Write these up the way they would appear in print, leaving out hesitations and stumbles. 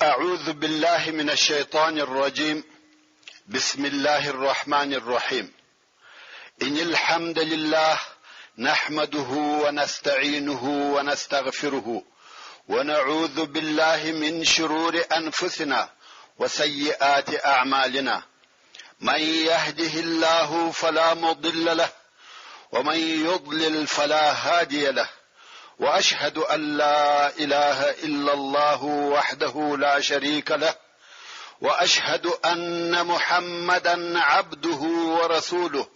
أعوذ بالله من الشيطان الرجيم. بسم الله الرحمن الرحيم. إن الحمد لله نحمده ونستعينه ونستغفره ونعوذ بالله من شرور أنفسنا وسيئات أعمالنا. من يهده الله فلا مضل له ومن يضلل فلا هادي له، وأشهد أن لا إله إلا الله وحده لا شريك له، وأشهد أن محمدا عبده ورسوله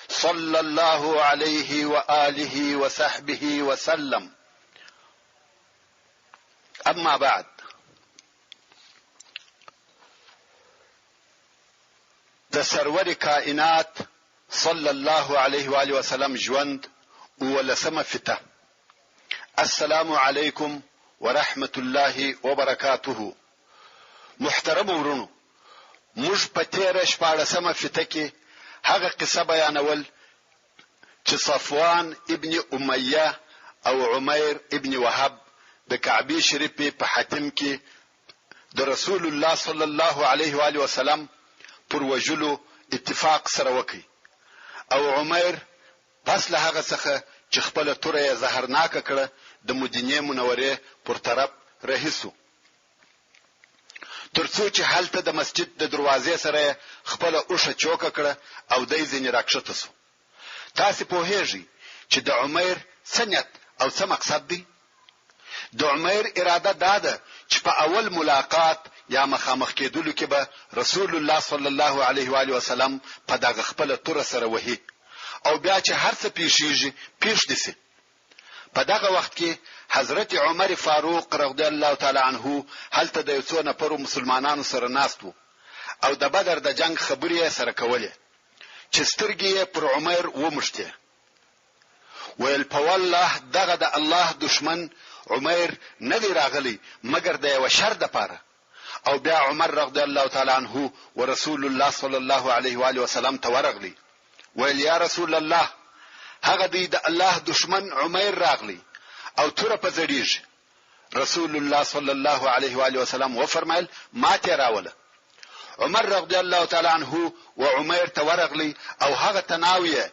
صلى الله عليه وآله وصحبه وسلم. أما بعد، د سرور کائنات صلى الله عليه وآله وسلم ژوند ولسمه فته. السلام علیکم ورحمت الله وبرکاته. محترم ورونو، موږ په تیره شپاړسمه فته کې هغه قصه بیانول چې صفوان ابن امیه او عمیر ابن وهب د کعبه شریفه په حتم کې د رسول الله صلی الله علیه و آله وسلم پر وجلو اتفاق سره وکړي، او عمیر پس له هغه څخه چې خپل توره زهرناکه کړه د مدینه منوره پر طرف رهیسو، ترڅو چې هلته د مسجد د دروازې سره خپل اوښه چوکه کړه او دای ځینې راکښته سو. تاسو په هیږي چې د عمیر سنت او څه مقصد دی؟ د عمیر اراده داده چې په اول ملاقات یا مخامخ کېدلو کې به رسول الله صلی الله علیه و آله وسلم په دغه خپل توره سره وهي، او بیا چې هر څه پیښیږي پیښ دي سي. په دغه وخت کې حضرت عمر فاروق رضی الله تعالی عنه هلته د یو څو نفرو مسلمانانو سره ناست وو او د بدر د جنگ خبرې سره کولې چې سترګې پر عمر ومشته. ویل په والله دغه د الله دشمن عمر نه دی راغلی مګر د یو شر د پاره. او بیا عمر رضی الله تعالی عنه ورسول الله صلی الله علیه و آله وسلم ته ورغلی. ویل یا رسول الله، هغه دی د الله دشمن عمر راغلی او توره په زړیږي. رسول الله صلی الله علیه و آله وسلم و فرمایل ما ته راوله. عمر رضی الله تعالی عنه و عمر ته ورغلی او هغه تناویه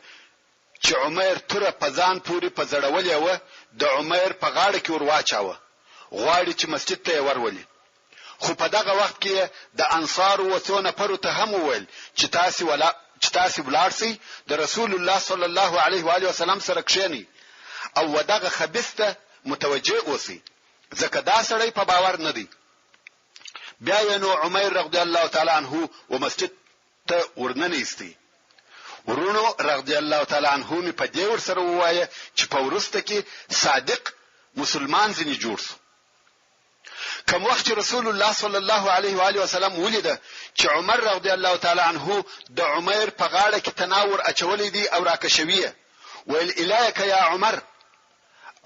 چې عمر توره په ځان پوری په زړولې و د عمر په غاړه کې ورواچاوه، غواړي چې مسجد ته ورولي. خو په دغه وخت کې د انصار و څو نفرو ته هم وویل چې تاسو ولاړ سئ د رسول الله صلی الله علیه و آله وسلم سره کښینئ او ودغه خبيثته متوجه اوسئ، ځکه دا سړی په باور نه دی. بیا یې نو عمر رضی الله تعالی عنه و مسجد ته ورننیستی. ورونو رضی الله تعالی عنه می په دې ور سره وایي چې په ورسته کې صادق مسلمان ځنی جوړ شو. کوم وخت رسول الله صلی الله علیه و آله وسلم ولید چې عمر رضی الله تعالی عنه د عمر په غاړه کې تناور اچولې دي او راکشویه، ویل الیک یا عمر،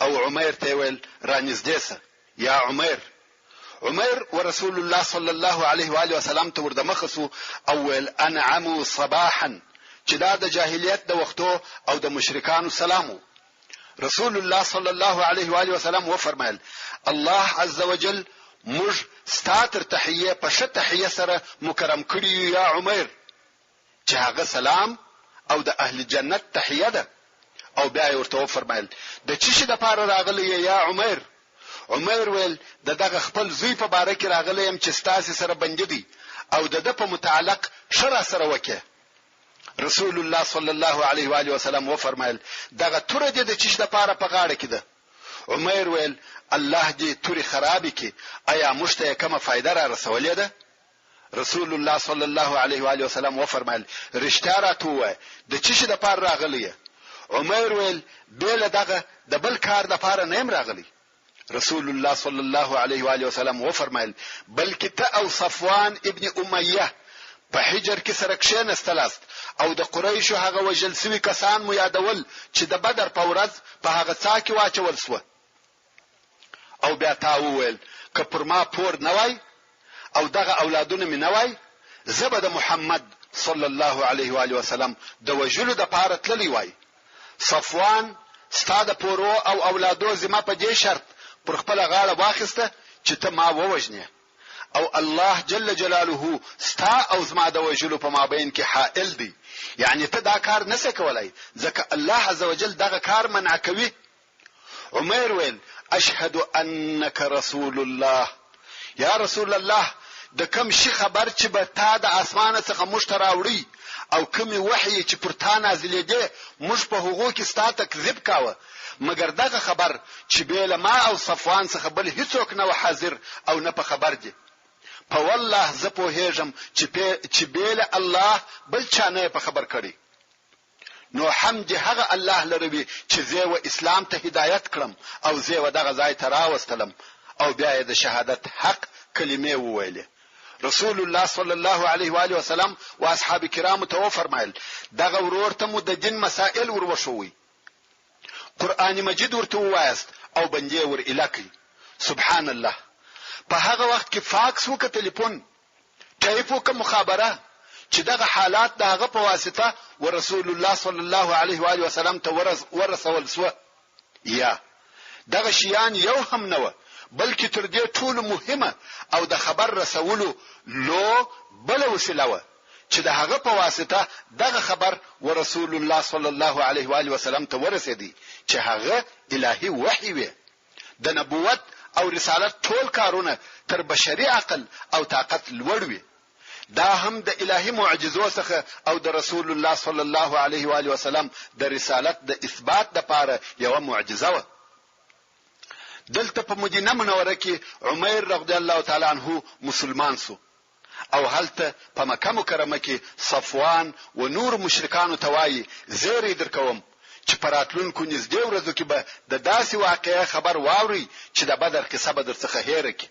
او عمر ته ویل رانږدې سه یا عمر. عمر ورسول الله صلی الله علیه و آله وسلم ته ورده مخسو او ویل انعموا صباحا، چې دا د جاهلیت د وختو او د مشرکانو سلامو. رسول الله صلی الله علیه و آله وسلم و فرمایل الله عز وجل موږ ستاتر تحیه په ش تحیه سره مکرم کړی یا عمر، چې هغه سلام او د اهل جنت تحیه ده. او بیا ورته فرمایل د چی شي د پاره راغلی یا عمر؟ عمر ویل دغه خپل زوی په باره کې راغلی يم چې ستاسو سره بندي او د په متعلق شرع سره وکه. رسول الله صلی الله علیه و آله وسلم و فرمایل دغه توره د چی د پاره په غاړه کې ده. عمر ویل الله دې توري خرابې کې، آیا مشته کومه فائدہ را رسولې ده؟ رسول الله صلی الله علیه و آله وسلم و فرمایل رښتیا راته د چی د پاره راغلی؟ عمر ویل بل دغه د بل کار د پاره نیم راغلی. رسول الله صلی الله علیه و آله وسلم و فرمایل بلکې ته او صفوان ابن امیه په حجر کې سره کښیناستلاست او د قریشو هغه وجل سوي کسان مو یادول چې د بدر په ورځ په هغه څا کې واچول سو. او بیا تا وویل که پر ما پور نه وای او دغه اولادونه می نه وای، زبه د محمد صلی الله علیه و آله وسلم د وجلو د پاره تللی وای. صفوان ستاده پورو او اولادو زما په دې شرط پر خپل غاړه واخسته چې ته ما ووجنې، او الله جل جلاله ستا او زما د وجلو په مابین کې حائل دی، یعنی ته دا کار نسې کولای ځکه الله عزوجل دغه کار منع کوي. عمر ویل اشهد انک رسول الله، یا رسول الله د کوم شي خبر چې به تا د اسمانه څخه موږ ته راوړي او کوم وحی چې پر تا نازلېده موږ په هغو کې ستا تکذیب کاوه، مګر دغه خبر چې بیل ما او صفوان څخه بل هیڅوک نه حاضر او نه په خبر دي. په والله زه پوهېږم چې بیل الله بل چا نه په خبر کړي. نو حمد هغه الله لروي چې زه و اسلام ته هدایت کړم او زه و دغه ځای ته راوستلم او بیا د شهادت حق کلمې وویلې. رسول الله صلی الله علیه و آله وسلم او اصحاب کرام ته فرمایل دغه ورور ته مو د دین مسائل وروښوي، قران مجید ورته وایست او بندې ور الکی. سبحان الله. په هغه وخت کې فاکس وک ټلیفون ټایپ وک مخابره چې دغه حالات دغه په واسطه ورسول الله صلی الله علیه و آله وسلم ته ورسول سو. یا دغه شیان یو هم نه و بلکې تر دې ټول مهمه او د خبر رسولو لو بل وسیله و چې د هغه په واسطه دغه خبر ورسول الله صلی الله علیه و آله وسلم ته ورسېدی چې هغه الهي وحی وي. د نبوت او رسالت ټول کارونه تر بشري عقل او طاقت لوړ وي. دا هم د الهي معجزو څخه او د رسول الله صلی الله علیه و آله وسلم د رسالت د اثبات لپاره یو معجزه و. دلته په مدینه منوره کې عمر رضی الله تعالی عنہ مسلمان سو او هلته په مکه مکرمه کې صفوان و نور مشرکانو توای زیری درکوم چې پراتلونکو نږدې ورځو کې به د داسې واقعې خبر واوري چې د بدر قصه به درڅخه هېره کی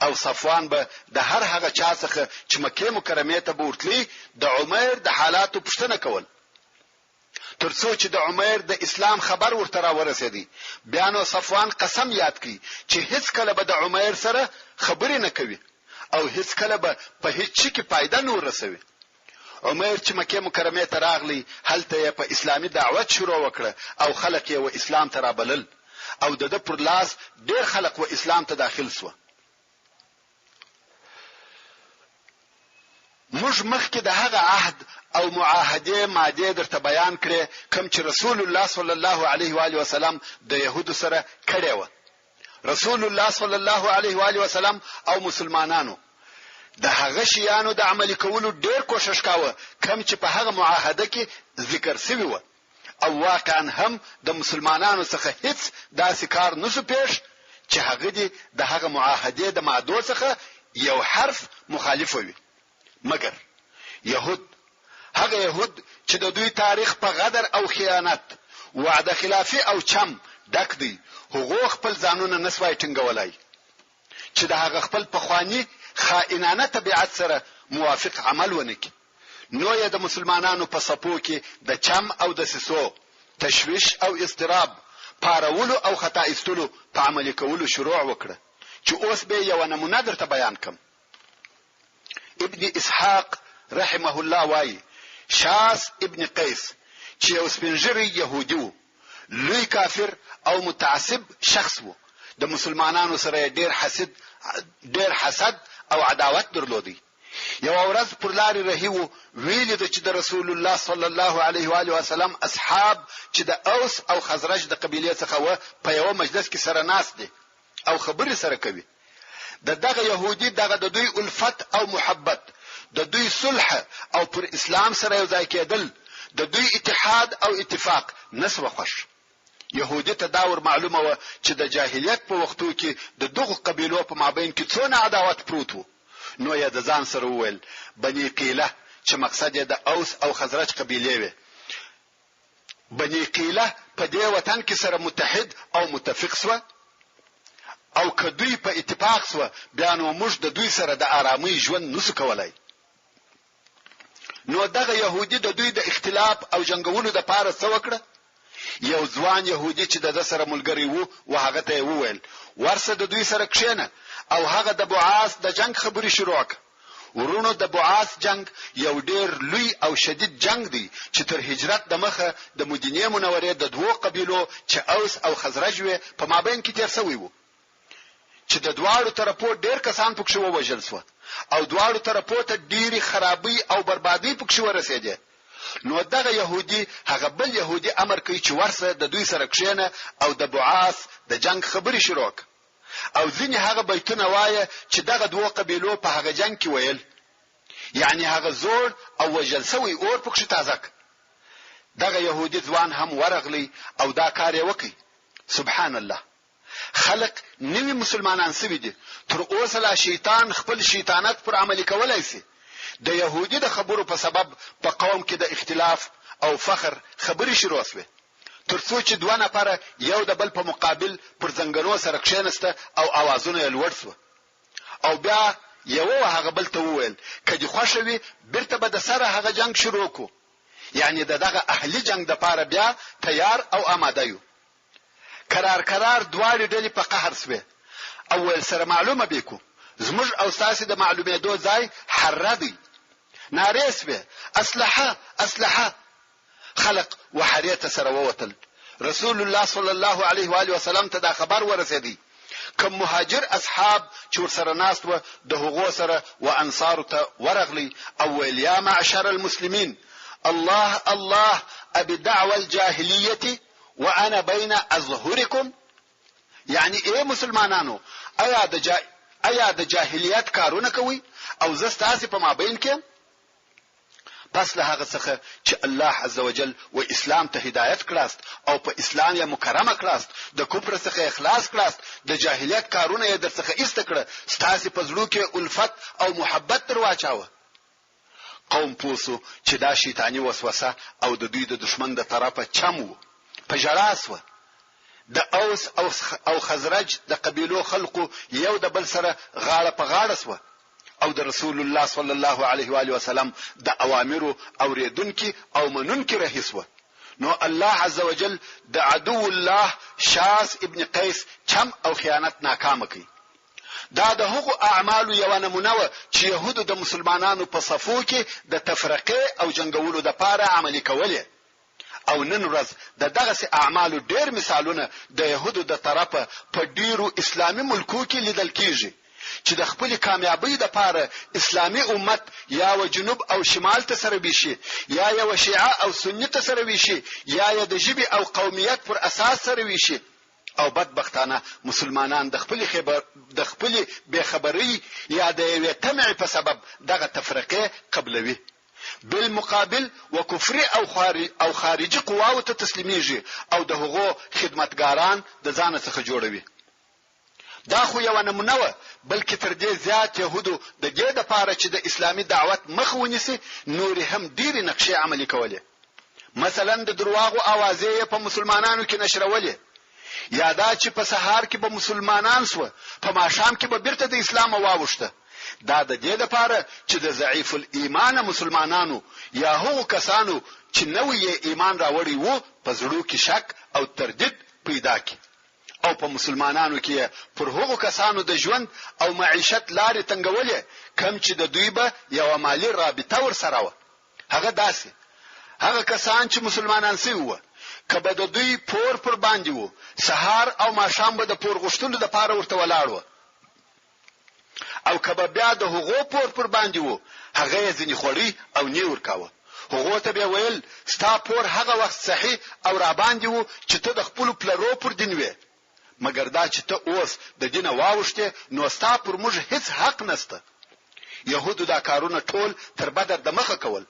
او صفوان به د هر هغه چا څخه چې مکه مکرمه ته بورتلی د عمر د حالاتو پوښتنه کول ترڅو چې د عمر د اسلام خبر ورته را ورسېدی. بیا نو صفوان قسم یاد کړي چې هیڅ کله به د عمر سره خبرې نه کوي او هیڅ کله به په هیڅ شي کې فائدہ نه ورسوي. عمر چې مکه مکرمه ته راغلی هلته په اسلامي دعوت شروع وکړه او خلک یې و اسلام ته رابلل او د پر لاس ډېر خلک و اسلام ته داخل سو. موږ مخکې د هغه عهد او معاهده ماده درته بیان کړې کوم چې رسول الله صلی الله علیه و آله وسلم د يهودو سره کړی و. رسول الله صلی الله علیه و آله وسلم او مسلمانانو د هغه شیانو د عملي کولو ډېر کوشش کاوه کوم چې په هغه معاهده کې ذکر شوی و او واقعا هم د مسلمانانو څخه هیڅ داسې کار نسو پیښ چې هغه دي د هغه معاهده د ماده څخه یو حرف مخالف وي. مګر هغه يهود چې د دوی تاریخ په غدر او خیانت وعده خلافي او چم ډک دی هغه خپل ځانونه نسوای ټینګولای چې د هغه خپل پخوانی خائنانه طبيعت سره موافق عمل ونکي. نو یې د مسلمانانو په صفو کې د چم او د سسو تشویش او اضطراب پارولو او خطا استلو په عمل کولو شروع وکړه چې اوس به یو نمونه درته بیان کوم. ابن اسحاق رحمه الله وایي شاس ابن قیس چې یو سپنجری يهودي و، لوی کافر او متعصب شخص و، د مسلمانانو سره ډېر حسد او عداوت درلودي. یو ورځ پر لارې رهیو ویل د چې د رسول الله صلی الله علیه و آله وسلم اصحاب چې د اوس او خزرج د قبیله څخه و په یو مجلس کې سره ناست دي او خبرې سره کوي. دغه يهودي دغه د دوی الفت او محبت، د دوی صلح او پر اسلام سره یو ځای کېدل، د دوی اتحاد او اتفاق نسو خوش. يهودي ته دا ور معلومه و چې د جاهلیت په وختو کې د دغه قبیلو په مابین کې څونه عداوت پروت و. نو یې د ځان سره وویل بني قیله چې مقصد یې د اوس او خزرج قبیلې وي. بني قیله په دې وطن کې سره متحد او متفق سو او کدوی په اتفاق سو بیا نو موږ د دوی سره د آرامۍ ژوند نسو کولای. نو دغه يهودي د دوی د اختلاف او جنگولو د پاره څه وکړه؟ یو ځوان يهودي چې د سره ملګری وو وهغه ته وویل ورسه د دوی سره کښینه او هغه د بعاث د جنگ خبري شروع کړه. ورونو د بعاث جنگ یو ډېر لوی او شدید جنگ دی چې تر هجرت د مخه د مدینه منورې د دوه قبیلو چې اوس او خزرج وي په مابین کې تیر شوی وو چې د دواړو طرفو ډېر کسان پکښې ووژل شو او دواړو طرفو ته ډېری خرابي او بربادي پکښې ورسېده. نو دغه يهودي هغه بل يهودي امر کوي چې ورسه د دوی سره کښېنه او د بعاث د جنگ خبرې شروع او ځینې هغه بیتونه وایي چې دغه دوه قبیلو په هغه جنگ کې ویل، یعنی هغه زوړ او وژل شوی اور پکښې تازه ک. دغه يهودي ځوان هم ورغلی او دا کار یې وکړي. سبحان الله، خلق نوی مسلمانان سوي دي، تر اوسه لا شیطان خپل شیطانت پر عملي کولای شي. د يهودي د خبرو په سبب په قوم کې د اختلاف او فخر خبرې شروع شوه، ترڅو چې دوه نفر یو د بل په مقابل پر څنګهنو سره کښېنسته او اوازونه یې لوړ شو او بیا یو هغه بل ته وویل کدي خوشوي بیرته به د سره هغه جنگ شروع کو، یعنی دغه اهلی جنگ د پاره بیا تیار او آماده یو. قرار دواړي ډلې په قهر شوه. اول سره معلومه بیکو زموږ او ساسي د معلوماتو ځای حره دی، نارې شوه اسلحه. خلق وحریته سره ووتل. رسول الله صلی الله علیه و آله وسلم ته دا خبر ورسېدی. کوم مهاجر اصحاب چې ورسره ناست و د هغو سره و انصار ته ورغلی او ویل یا معشر المسلمین الله ابي دعوى الجاهليه وانا بين اظهركم، یعنی اے مسلمانانو ایا د جاهلیت کارونه کوي او زه ستاسو په مابین کې. پس له هغه څخه چې الله عزوجل و اسلام ته هدایت کړاست او په اسلام یې مکرمه کړاست، د کفر څخه اخلاص کړاست، د جاهلیت کارونه یې درڅخه ایسته کړه، ستاسو په زړه کې الفت او محبت تر واچاوه. قوم پوسو چې دا شیطانی وسوسه او د دوی د دشمن د طرفه چمو په جړاسوه. د اوس او خزرج د قبیلو خلقو یو د بل سره غاړه په غاړه سوه او د رسول الله صلی الله علیه و آله وسلم د اوامرو اوریدونکي او منونکي رهیسوه. نو الله عزوجل د عدو الله شاس ابن قیس چم او خیانت ناکام کړي. دا د هغو اعمالو یو نمونه و چې يهودو د مسلمانانو په صفو کې د تفرقه او جنگولو د پاره عملي کوله. او نن ورځ دغه سي اعمالو ډېر مثالونه د يهودو د طرفه په ډیرو اسلامي ملکو کې لیدل کیږي چې د خپل کامیابی د پاره اسلامي امت یا و جنوب او شمال ته سره بيشي، یا یو شیعه او سنی ته سره بيشي، یا د جبي او قومیت پر اساس سره بيشي. او بدبختانه مسلمانان د خپل بخبري یا د یو تمع په سبب دغه تفرقه قبلوي. بالمقابل وکفر او خارجي قواو ته تسلیميږي او د هغو خدمتګاران د ځان څخه جوړوي. دا خو یو نمونه و، بلکې تر دې زیات يهودو د دې د پاره چې د اسلامي دعوت مخ ونیسي نور هم ډېر نقشې عملي کولې. مثلا د درواغو اوازې په مسلمانانو کې نشرولې، یا دا چې په سهار کې به مسلمانان سو په ماښام کې به بیرته د اسلام واوښته. دا د دې لپاره چې د ضعیف الایمان مسلمانانو یا هغو کسانو چې نوې ایمان راوړي وو په زړه کې شک او تردید پیدا کړي او په مسلمانانو کې پر هغو کسانو د ژوند او معیشت لارې تنګولې کم چې د دوی به یو مالی رابطه ور سره و. هغه کسان چې مسلمانان سي وو کبه د دوی پور پر باندې وو، سهار او ماښام به د پور غشتلو د پاره ورته ولاړ وو، او کبه بیا د هغو پور پر باندې وو هغه ځنی خوري او نیور کاوه. هغه ته به ویل ستا پور هغه وخت صحیح او را باندې وو چې ته د خپل پلرو پر دین وې، مګر دا چې ته اوس د دین واوښته نو ستا پر موږ هیڅ حق نشته. يهودو دا کارونه ټول تر بدر د مخه کول،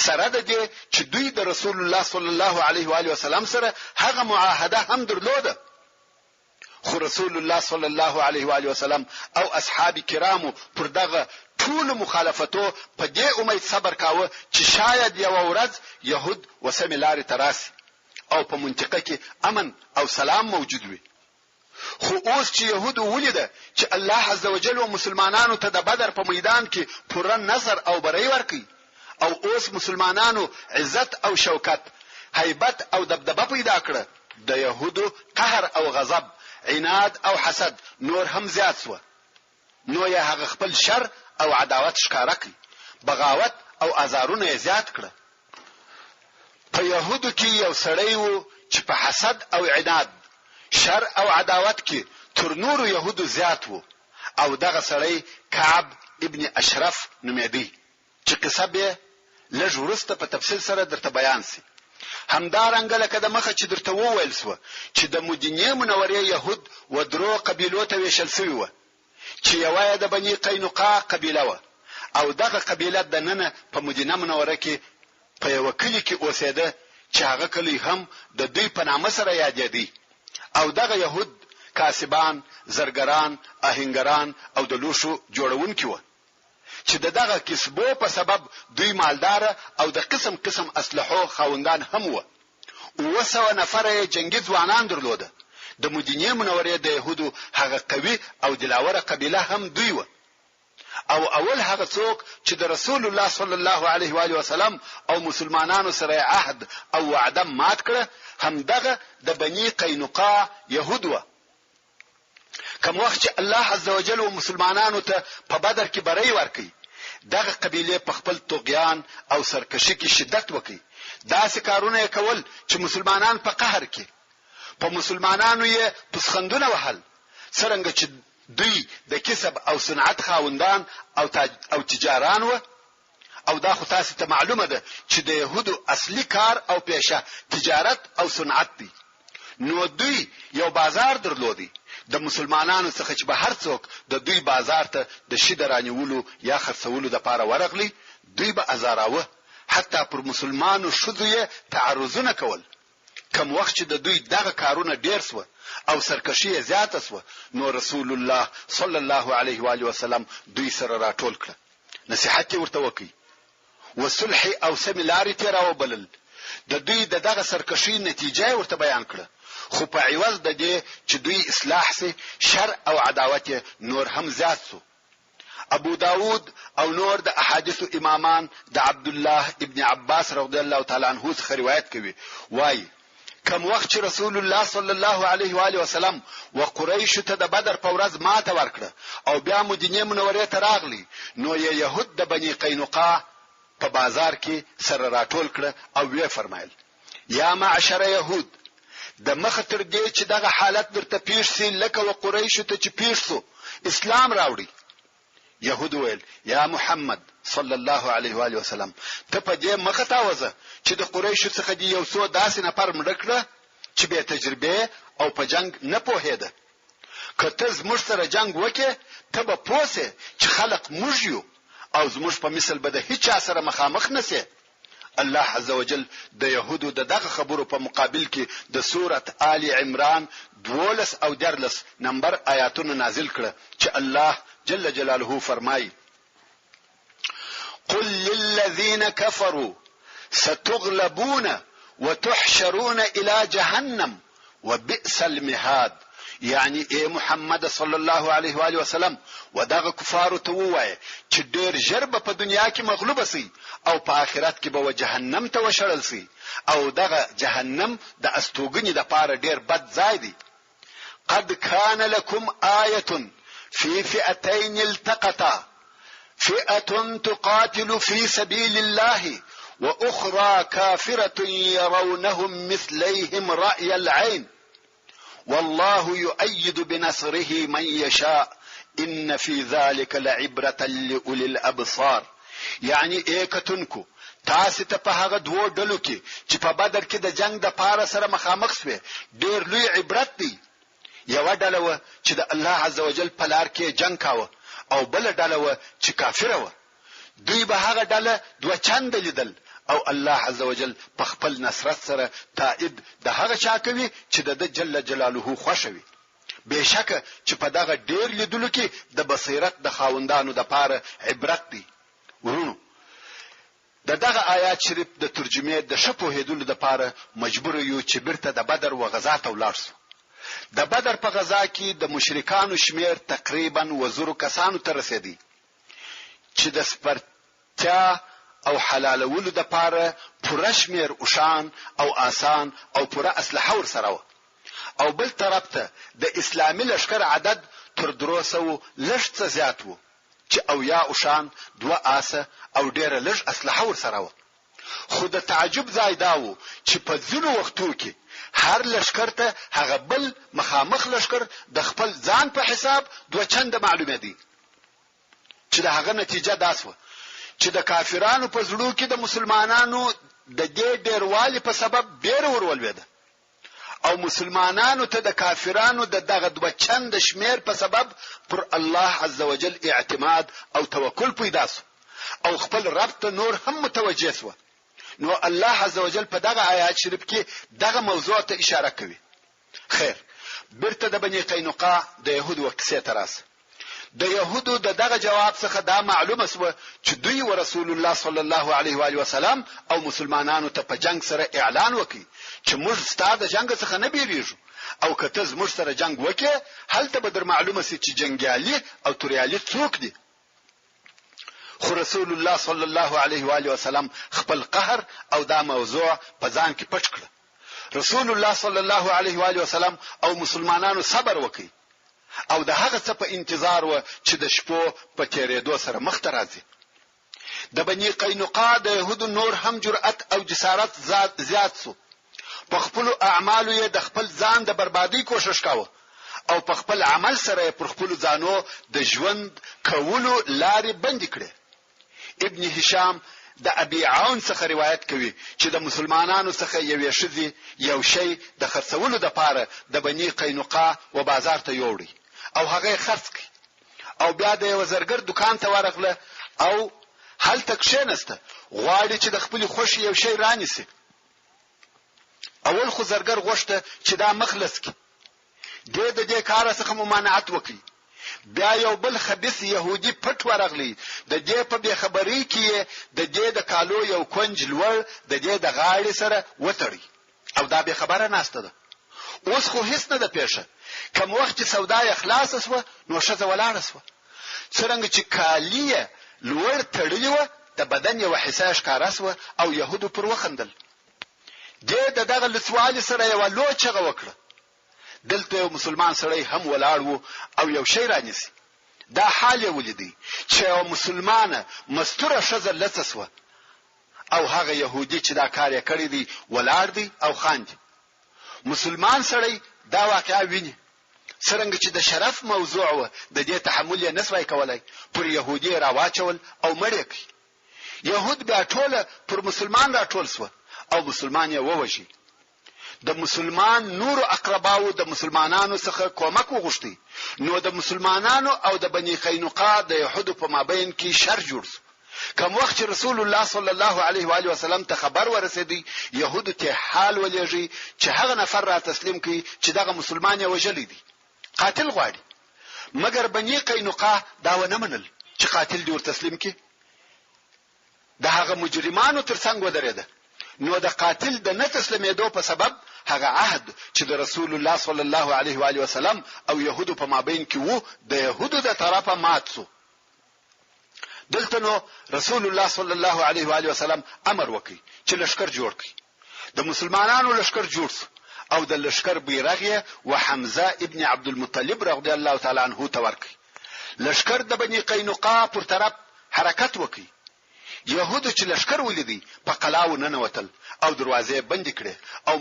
سره د دې چې دوی د رسول الله صلی الله علیه و آله وسلم سره هغه معاهده هم درلوده. خو رسول الله صلی الله علیه و آله وسلم او اصحاب کرامو پر دغه ټول مخالفتو په دې امید صبر کاوه چې شاید یو ورځ يهود وسمې لارې تراسي او په منطقه کې امن او سلام موجود وي. خو اوس چې يهود ولیده چې الله عزوجل و مسلمانانو ته د بدر په میدان کې پوره نصر او بری ورکړي او اوس مسلمانانو عزت او شوکت، هیبت او دبدبه پیدا کړه، د يهودو قهر او غضب، عناد او حسد نور هم زیات شو. نو یې هغه خپل شر او عداوت ښکارا کړ، بغاوت او ازارونه یې زیات کړه. په يهودو کې یو سړی وو چې په حسد او عناد، شر او عداوت کې تر نورو يهودو زیات وو او دغه سړی کعب ابن اشرف نومېدی چې قصه به لږ وروسته په تفصیل سره درته بیان سي. همدارنګه لکه د مخه چې درته وویل سو چې د مدینې منورې يهود و درو قبیلو ته ویشل شوی و چې یوه د بني قینقاع قبیله و او دغه قبیله د نن په مدینه منوره کې په یو کلی کې اوسېده چې هغه کلی هم د دوی په نامه سره یادېدی او دغه يهود کاسبان، زرګران، آهنګران او د لوشو جوړونکي و چې دغه کسبو په سبب دوی مالدار او د قسم قسم اسلحو خاوندان هم و. 200 نفر جنگي ځوانان درلوده. د مدینې منورې د يهودو هغه قوي او دلاوره قبیله هم دوی و. او اول هغه څوک چې د رسول الله صلی الله علیه و آله وسلم او مسلمانانو سره عهد او وعده مات کړه هم دغه د بني قینقاع يهود و. کوم وخت چې الله عزوجل او مسلمانانو ته په بدر کې بری ورکړي دغه قبیله په خپل طغیان او سرکشي کې شدت وکړي داسې کارونه کول چې مسلمانان په قهر کې په مسلمانانو یې پسخندونه وهل څنګه چې دوی د کسب او صنعت خاوندان او تجاران و او دا خو تاسو ته معلومه ده چې د يهودو اصلي کار او پیشه تجارت او صنعت دي. نو دوی یو بازار درلودي د مسلمانانو څخه چې به هر څوک د دوی بازار ته د شي درانیولو یا خرڅولو د پاره ورغلی دوی به ازاراوه حتی پر مسلمانانو شذوی تعرضونه کول. کوم وخت چې د دوی دغه کارونه ډیر سو او سرکشي زیاته سو نو رسول الله صلی الله علیه و آله وسلم دوی سره راټول کړ نصيحت ورته وکي وصلح او سملاري تیراو بلل د دوی دغه سرکشي نتیجه ورته بیان کړه خو په عوض د دې چې دوی اصلاح سي شر او عداوت نور هم زیات سو. ابو داود او نور د احادیث امامان د عبد الله ابن عباس رضی الله تعالی عنہ څخه روایت کوي وایي کوم وخت چې رسول الله صلی الله علیه و آله وسلم و قریش ته د بدر په ورځ ماته ورکړه او بیا مدینه منورې ته راغلی نو یې يهود د بني قینقاع په بازار کې سره راټول کړه او وی فرمایل یا معشر يهود د مخ تر دې چې دغه حالت درته پیښ سي لکه و قریش ته چې پیښ سو اسلام راوړي. يهود ویل یا محمد صلی الله علیه و آله وسلم ته په دې مخه تاوزه چې د قریش څخه دی یو څو داسې نفر مړکړه چې به تجربه او په جنگ نه پوهېده کته زموږ سره جنگ وکې ته به پوسه چې خلق موږ یو او زموږ په مثل به د هیڅ سره مخامخ نسي. الله عزوجل د يهودو دغه خبرو په مقابل کې د سوره آل عمران 12 او 13 نمبر آیاتونه نازل کړه چې الله جل جلاله فرمایي قل للذين كفروا ستغلبون وتحشرون الى جهنم وبئس المهاد. یعنی اے محمد صلی الله علیه و آله وسلم ودغه کفارو ته وایي چې ډېر ژر په دنیا کې مغلوب سي او په آخرت کې به جهنم ته وشړل سي او دغه جهنم د استوګنې د پاره ډېر بد ځای دی. قد كان لكم آية في فئتين التقطا فئة تقاتل في سبيل الله وأخرى كافرة يرونهم مثليهم رأي العين والله يؤيد بنصره من يشاء إن في ذلك لعبرة لأولي الأبصار. يعني ایکتونکو تاسو ته په هغه دوه ډلو کې چې په بدر کې د جنگ د پاره سره مخامخ شوه ډېر لوی عبرت دی. یو ډله و چې د الله عزوجل په لار کې جنگ کاوه او بل ډله و چې کافره و. دوی به هغه ډله دوه چند لیدل او الله عزوجل په خپل نصرت سره تائید د هغه چا کوي چې د جل جلاله خوشوي. بهشکه چې په دغه ډیر لیدلو کې د بصیرت د خاوندانو د پاره عبرت دی. ورونو دغه آیات شریف د ترجمه د شپو هدول د پاره مجبور یو چې برته د بدر و غزا ته ولاړ شو. د بدر په غزا کې د مشرکانو شمیر تقریبا 1000 کسانو ته رسیدي چې د سپرتیا او حلالولو د پاره پوره شمیر اوشان او آسان او پوره اسلحه ور سره و. او بل طرف ته د اسلامي لشکر عدد تر دروسو لږ څه زیات وو چې او یا اوشان 2 آسه او ډېر لږ اسلحه ور سره و. خو د تعجب ځای دا و چې په ځینو وختو کې هر لشکر ته هغه بل مخامخ لشکر د خپل ځان په حساب دوه چنده معلومه دي چې د هغه نتیجه داسوه چې د کافرانو په زړه کې د مسلمانانو د دې ډیروالي په سبب ډیر ورولويده او مسلمانانو ته د کافرانو دغه دوه چند شمیر په سبب پر الله عزوجل اعتماد او توکل پیدا سو او خپل رب ته نور هم متوجه سو. نو الله عزوجل په دغه آیات شریف کې دغه موضوع ته اشاره کوي. خیر برته د بنی قینقاع د يهودو وقصه تراس د يهودو دغه جواب څخه دا معلومه سو چې دوی او رسول الله صلی الله علیه و آله وسلم او مسلمانانو ته په جنگ سره اعلان وکړي چې موږ ستاسو جنگ څخه نه بیریږو او کته زموږ سره جنگ وکړي هلته به در معلومه سي چې جنگیالي او توریالي څوک دي. خو رسول الله صلی الله علیه و آله وسلم خپل قهر او دا موضوع په ځان کې پټ کړ. رسول الله صلی الله علیه و آله وسلم او مسلمانانو صبر وکړي او د هغه څه په انتظار و چې د شپو په تیرېدو سره مخ ته راځي. د بنی قینقاع د يهودو نور هم جرأت او جسارت زیات سو. په خپل اعمالو یې د خپل ځان د بربادي کوشش کاوه او په خپل عمل سره پر خپل ځانو د ژوند کولو لارې بند کړې. ابن هشام د ابي عون څخه روایت کوي چې د مسلمانانو څخه یو شذي یو شی د خرڅولو د پاره د بنی قینقاع و بازار ته یوړي او هغه خرڅ کړي او بیا د یو زرګر دکان ته ورغله او هلته کښینسته غواړي چې د خپل خوشي یو شی رانیسي. اول خو زرګر غوښته چې دا مخلص کی د دې کار څخه ممانعت وکړي. بیا یو بل خبيث يهودي پټ ورغلی د دې په بے خبرۍ کې د دې د کالو یو کونج لور د دې د غاړې سره وتړي او دا بے خبره ناشته ده. اوس خو هیڅ نه ده پیښه. کوم وخت چې سودا اخلاص وسوه نو شزه ولاړه سوه. څنګه چې کالیه لور تړلی و د بدن یو حساسه ښکارا سوه او يهودو پر وخندل. دغه لسوال سره یو لوچغه وکړه. دلته یو مسلمان سړی هم ولاړ وو او یو شی رانیسي. دا حال یې ولیدي چې یو مسلمانه مستوره شزه لڅسوه او هغه يهودي چې دا کار یې کړی دی ولاړ دی او خاندي. مسلمان سړی دا واقعا ویني څنګه چې د شرف موضوع و د دې تحمل یې نسوي کولای پر يهودي راواچول او مړی کړ. يهود بیا ټول پر مسلمان راټول سو او مسلمان یې ووجي. د مسلمان نور اقرباو د مسلمانانو څخه کومک وغوښتي. نو د مسلمانانو او د بنی قینقاع د يهودو په مابین کې شر جوړ شو. کوم وخت رسول الله صلی الله علیه و آله وسلم ته خبر ورسېدی يهودو ته حال ولېږي چې هغه نفر را تسلیم کړي چې دغه مسلمان یې وجلی دی قاتل غواړي. مګر بنی قینقاع دا ونه منل چې قاتل دی ور تسلیم کړي. د هغه مجرمانو ترڅنګ ودرېده. نو د قاتل د نه تسلیمېدو په سبب هغه عهد چې د رسول الله صلی الله علیه و آله وسلم او يهودو په مابین کې وو د يهودو د طرفه مات شو. دلته نو رسول الله صلی الله علیه و آله وسلم امر وکړي چې لشکر جوړ کړي. د مسلمانانو لشکر جوړ او د لشکر بیرغ و حمزه ابن عبد المطلب رضی الله تعالی عنه ته ورکړي. لشکر د بنی قینقاع پر طرف حرکت وکړي. يهودو چې لشکر ولیدي په قلاو ننوتل او دروازې بند کړې او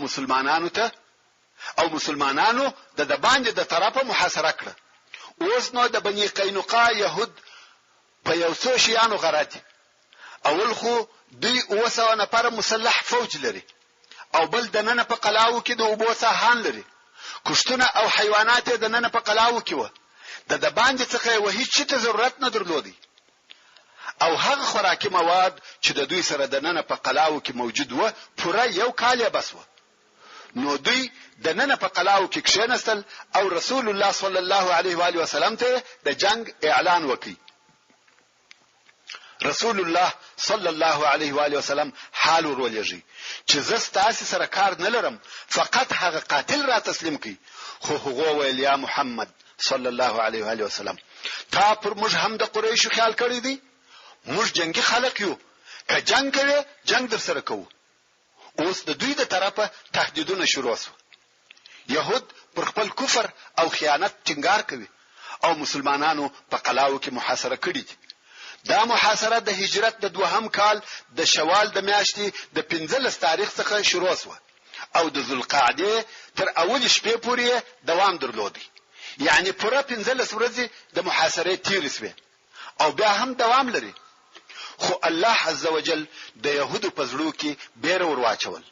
مسلمانانو د باندې د طرفه محاصره کړه. اوس نو د بنی قینقاع يهود په یو څو شیانو غراټي. اول خو دوی اوسه نفر مسلح فوج لري او بل د نن په قلاو کې د اوبو ساحان لري. کشتونه او حیوانات د نن په قلاو کې و. د باندې څخه وهي چې ضرورت نه درلودي او هغه خوراکي مواد چې د دوی سره د نن په قلاو کې موجود و پوره یو کال یې بس و. نو دوی د نن په قلاو کې کښینستل او رسول الله صلی الله علیه و آله وسلم ته د جنگ اعلان وکړي. رسول الله صلی الله علیه و آله وسلم حال ورولېږي چې زستاسي سره کار نه لرم فقط هغه قاتل را تسلیم کړي. خو هغه ویل یا محمد صلی الله علیه و آله وسلم تا پر موږ هم د قریشو خیال کړی دی. موږ جنگي خلک یو که جنگ کوي جنگ در سره کوو. اوس د دوی د طرفه تهدیدونه شروع شو. يهود پر خپل کفر او خیانت ټینګار کوي او مسلمانانو په قلاو کې محاصره کړي دي. دا محاصره د هجرت د 2 کال د شوال د میاشتې د 15 تاریخ څخه شروع شوه او د ذوالقعده تر اول شپې پورې دوام درلود. یعنی پوره 15 ورځې د محاصرې تیر شوه او بیا هم دوام لري. خو الله عزوجل د يهودو په زړه کې بیره ورواچول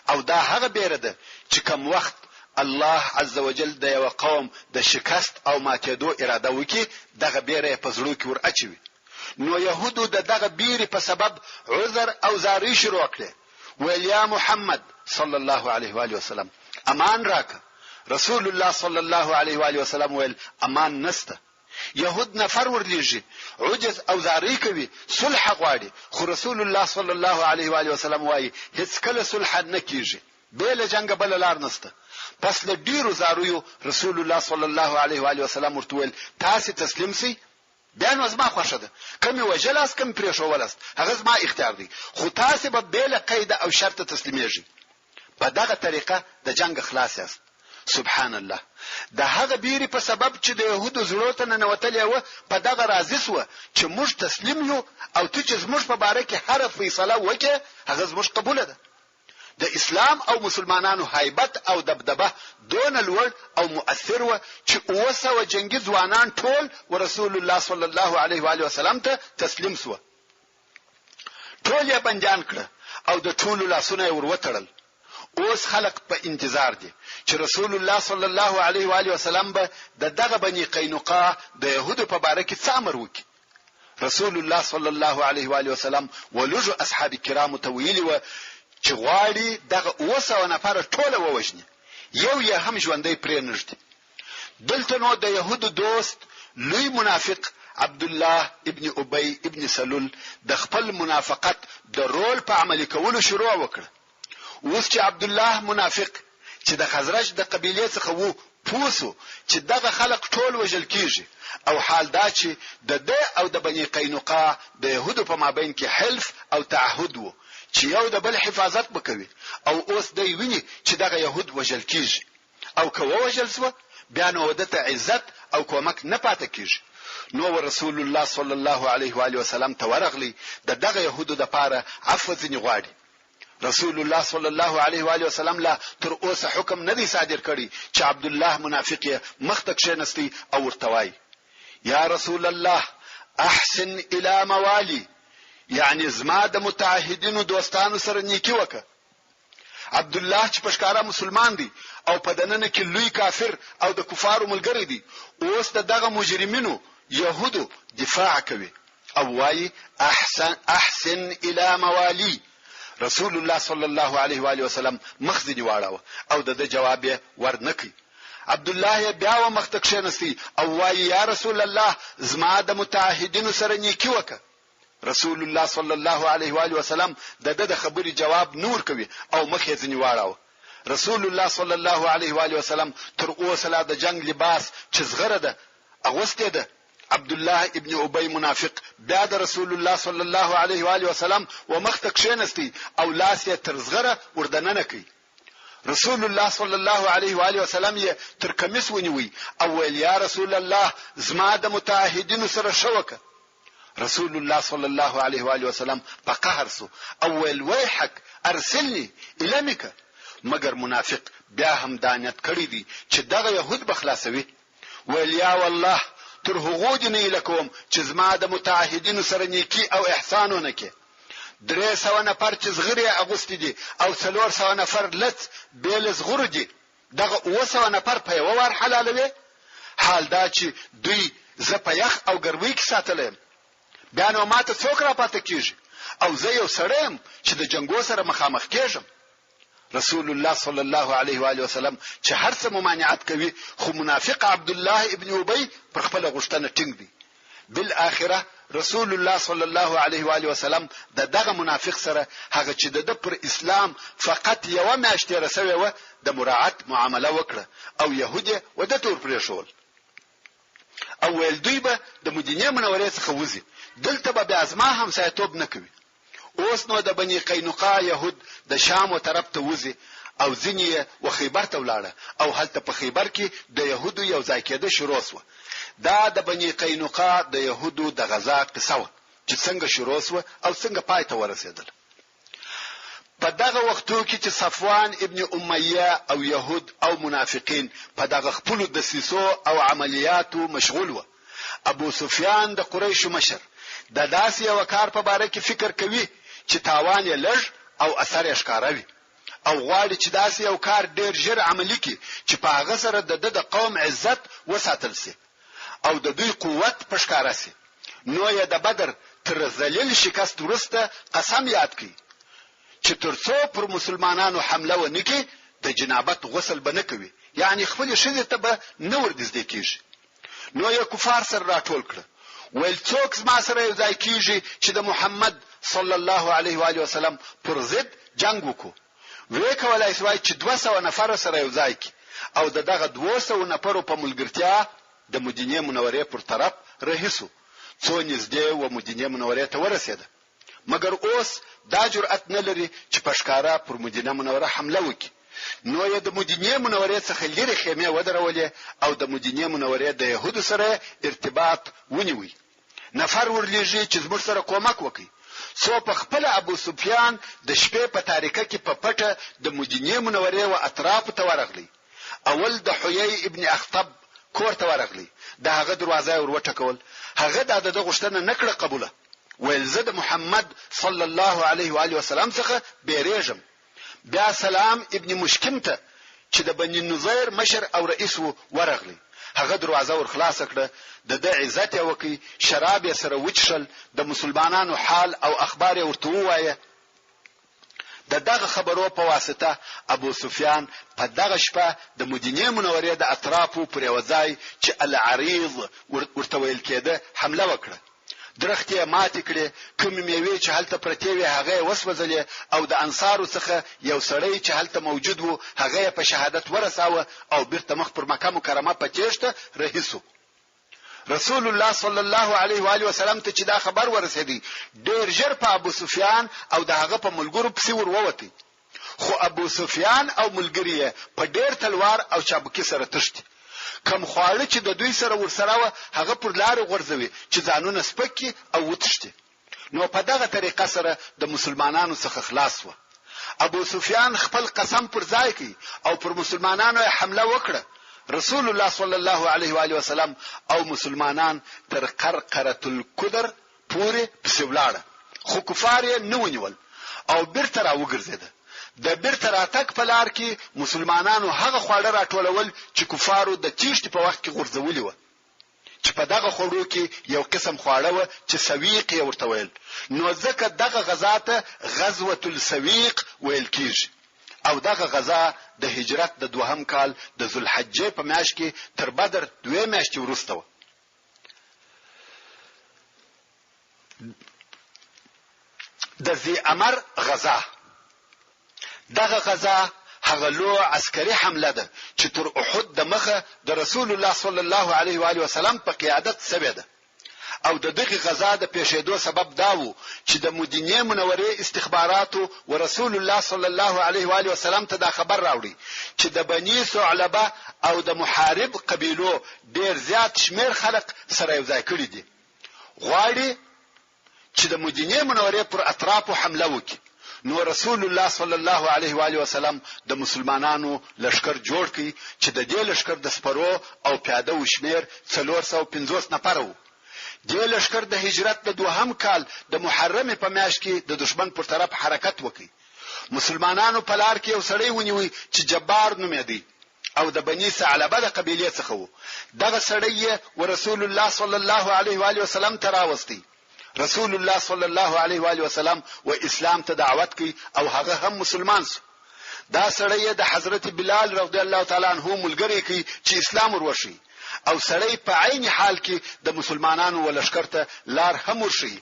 او دا هغه بیره ده چې کوم وخت الله عزوجل د یو قوم د شکست او ماتېدو اراده وکي دغه بیره په زړه کې ور اچوي. نو يهودو دغه بیره په سبب عذر او زاری شروع کړي. ویل یا محمد صلی الله علیه و آله وسلم امان راکه. رسول الله صلی الله علیه و آله وسلم ویل امان نسته. يهود نفر ورلیږي عجز او زاری کوي صلح غواړي. خو رسول الله صلی الله علیه و آله وسلم وايي هیڅ کله صلح نه کیږي بل جنگ بل لار نسته. پس له ډیرو زارویو رسول الله صلی الله علیه و آله وسلم ورته تاسو تسلیم سي بیا نو زما خوښه ده کوم وجلاس کوم پریښولاست هغه زما اختیار دی خو تاسو به بل قید او شرط تسلیمیږي. په دغه طریقه د جنگ خلاص است. سبحان الله. د هغه بیري په سبب چې د يهودو زړه ته ننوتلې و په دغه راضي سو چې موږ تسلیم یو او ته چې موږ په باره کې هر فیصله وکړي هغه موږ قبول ده. د اسلام او مسلمانانو هیبت او دبدبه دون لوړ او مؤثر و چې اوسه جنگي ځوانان ټول ورسول الله صلی الله علیه و آله وسلم ته تسلیم سو. ټول یې بنديان کړ او د ټولو لاسونه وروتړل. اوس خلق په انتظار دي چې رسول الله صلی الله علیه و آله وسلم به دغه بنی قینقاع د يهودو په باره کې څه امر وکړي. رسول الله صلی الله علیه و آله وسلم ولوجو اصحاب کرام ته ویلي و چې غواړي دغه اوسه نفر ټوله ووجني یو یې هم ژوندۍ پرې نشته. دلته نو د يهودو دوست لوی منافق عبد الله ابن ابي ابن سلول د خپل منافقت د رول په عملي کولو شروع وکړ. اوس چې عبد الله منافق چې د خزرج د قبيله څخه وو پوسو چې دغه خلق ټول وجل کیږي او حال دا چې د ده او د بني قینقاع د يهودو په مابین کې حلف او تعهد وو چې یو د بل حفاظت وکوي او اوس دوی ویني چې دغه يهود وجل کیږي او کوه وجل سو بیا نو ودته عزت او کومک نه پاتې کیږي. نو رسول الله صلی الله علیه و آله وسلم ته ورغلی دغه يهودو د پاره عفو ځنی غواړي. رسول الله صلی الله علیه و آله وسلم لا تر اوسه حکم نه دی صادر کړی چې عبد الله منافق مخته کښینستی او ورتوای یا رسول الله احسن الى موالي یعنی زما د متعهدینو دوستانو سره نیکی وکړه. عبد الله چې پښکارا مسلمان دی او په دننه کې لوی کافر او د کفارو ملګری دی اوس دغه مجرمینو يهودو دفاع کوي او وايي احسن الى موالي. رسول الله صلی الله علیه و آله وسلم مخزنی واړاوه او د جواب ورنکي. عبد الله بیا و مخته کښینستی او وايي یا رسول الله زما د متعهدینو سره نیکی وکړه. رسول الله صلی الله علیه و آله وسلم د خبرې جواب نور کوي او مخ یې ځنی واړاوه. رسول الله صلی الله علیه و آله وسلم تر اوسه لا د جنگ لباس چې زغره ده اغوسته ده. عبد الله ابن ابي منافق بیا د رسول الله صلی الله علیه و آله وسلم و مخته کښینستی او لاس یې تر زغره وردننه کوي. رسول الله صلی الله علیه و آله وسلم یې تر کمیس ونیوي او ویل یا رسول الله زما د متعهدینو سره شوکه. رسول الله صلی الله علیه و آله وسلم په قهر سو او ویل ویحک ارسلنی الامک. مگر منافق بیا هم دانیت کړی دی چې دغه يهود بخلاصوي. ویل یا والله تر هغه دې لکوم چې زما د متعهدینو سره نیکی او احسانونه کې 300 نفر چې زغری اغوستي دي او 400 نفر لڅ بیل زغور دي دغه 200 نفر په یو ور حلالوي. حال دا چې دوی زپیخ او ګروي کې ساتلم بیا نو ماته څوک را پاتې کیږي او زه یو سړیم چې د جنگو سره مخامخ کېږم. رسول الله صلی الله علیه و آله وسلم چې هر څه ممانعت کوي خو منافق عبد الله ابن ابي پر خپل غشتنه ټینګ دی. بالاخره رسول الله صلی الله علیه و آله وسلم دغه منافق سره هغه چې د پر اسلام فقط یو میاشتې رسوي و د مراعات معامله وکړه او يهودي و د تور پرې شول او ول دوی به د مدینه منورې څخه وځي دلته به ازما هم سایتوب نه کوي. اوس نو د بنی قینقاع يهود د شام و طرف ته وځي او ځینې و خیبر ته ولاړه او هلته په خیبر کې د يهودو یو ځای کېده شروع شو. دا د بنی قینقاع د يهودو د غزا قصه و چې څنګه شروع شو او څنګه پای ته ورسېدل. په دغه وختو کې چې صفوان ابن امیه او يهود او منافقین په دغه خپل دسیسو او عملیاتو مشغول و. ابو سفیان د قریش مشر د داسې یو کار په باره کې فکر کوي چې تاوان یې لږ او اثر یې ښکاروي او غواړي چې داسې یو کار ډیر ژر عملی کړي چې په هغه سره د قوم عزت وساتل شي او د دوی قوت په ښکارا شي. نو یې د بدر تر ذلیل شکست وروسته قسم یاد کړي چې ترڅو پر مسلمانانو حمله ونکړي د جنابت غسل به نه کوي، یعنی خپل شذې ته به نه ورنږدې کیږي. نو یې کفار سره راټول کړ، ویل څوک زما سره یو ځای کیږي چې د محمد صلی الله علیه و آله وسلم پر ضد جنگ وکړو. وی کولای شوی چې 200 نفر سره یو ځای کی او دغه 200 نفرو په ملګرتیا د مدینه منورې پر طرف رهیسو، څو نږدې و مدینه منورې ته ورسېده. مګر اوس دا جرأت نه لري چې پښکارا پر مدینه منوره حمله وکړي. نو یې د مدینه منورې څخه لري خیمه ودرولې او د مدینه منورې د يهودو سره ارتباط ونیوي. نفر ورلېږي چې زموږ سره کومک وکړي. سو په خپل ابو سفیان د شپې په تاریکه کې په پټه د مدینه منورې او اطراف ته ورغلی. اول د حیی ابن اخطب کور ته ورغلی، د هغه دروازه ورټکول. هغه د غشتنه نکړه قبوله، ویل زه د محمد صلی الله علیه و آله وسلم څخه بیریږم. بیا سلام ابن مشکم ته چې د بنی نظیر مشر او رئیس ورغلی، هغه دروازه ور خلاص کړه، د عزت وکي، شراب یې سره وچشل، د مسلمانانو حال او اخبار یې ورته وایه. دغه خبرو په واسطه ابو سفیان په دغه شپه د مدینه منورې د اطرافو پر یو ځای چې العریض ورته ویل کېده حمله وکړه. درختې ماتې کړې، کوم میوې چې هلته پرتې وي هغه وسوځلې او د انصارو څخه یو سړی چې هلته موجود وو هغه په شهادت ورساوه او بیرته مخ پر مکه مکرمه په تیښته رهیسو. رسول الله صلی الله علیه و آله وسلم ته چې دا خبر ورسېدی، ډېر ژر په ابو سفیان او دغه په ملګرو پسې وروتی. خو ابو سفیان او ملګری په ډېر تلوار او چابکي سره تښتي. کم خواړه چې د دوی سره ورسره هغه پر لار غورځوي چې ځانونه سپکي او وتښتي. نو په دغه طریقه سره د مسلمانانو څخه خلاص و. ابو سفیان خپل قسم پر ځای کړ او پر مسلمانانو حمله وکړه. رسول الله صلی الله علیه و آله وسلم او مسلمانان تر قرقره القدر پورې پسولاړه، خو کفار یې نه ونیول او بیرته راوګرځیدل. د بیرته راتګ په لار کې مسلمانانو هغه خواړه راټولول چې کفارو د تیښتې په وخت کې غورځولي و، چې په دغه خوړو کې یو قسم خواړه و چې سویق یې ورته ویل. نو ځکه دغه غزا ته غزوه السویق ویل کیږي او دغه غزا د هجرت د 2 کال د ذوالحجې په میاشت کې تر بدر 2 میاشتې وروسته و. د ذی امر غزا، دغه غزا هغه لو عسکري حمله ده چې تر احد د مخه د رسول الله صلی الله علیه و آله وسلم په قیادت سوی ده او د دغه غزا د پیښېدو سبب دا و چې د مدینه منورې استخباراتو و رسول الله صلی الله علیه و آله وسلم ته دا خبر راوړي چې د بنی ثعلبه او د محارب قبیلو ډیر زیات شمیر خلق سره یو ځای کړي دي، غواړي چې د مدینه منورې پر اطرافو حمله وکړي. نو رسول الله صلی الله علیه و آله وسلم د مسلمانانو لشکر جوړ کړي چې د دې لشکر د سپرو او پیاده وشمیر 450 نفر وو. د لشکر د هجرت د 2 کال د محرم په میاشت کې د دشمن پر طرف حرکت وکړي. مسلمانانو په لار کې یو سړی ونیوي چې جبار نومېدی او د بنی ثعلبه د قبیله څخه وو. دغه سړی ورسول الله صلی الله علیه و آله وسلم ته راوستي. رسول الله صلی الله علیه و آله وسلم و اسلام ته دعوت کوي او هغه هم مسلمان شو. دا سړی د حضرت بلال رضی الله تعالی عنہ ملګری کوي چې اسلام ورشي او سړی په عین حال کې د مسلمانانو ولشکر ته لار هم ورشي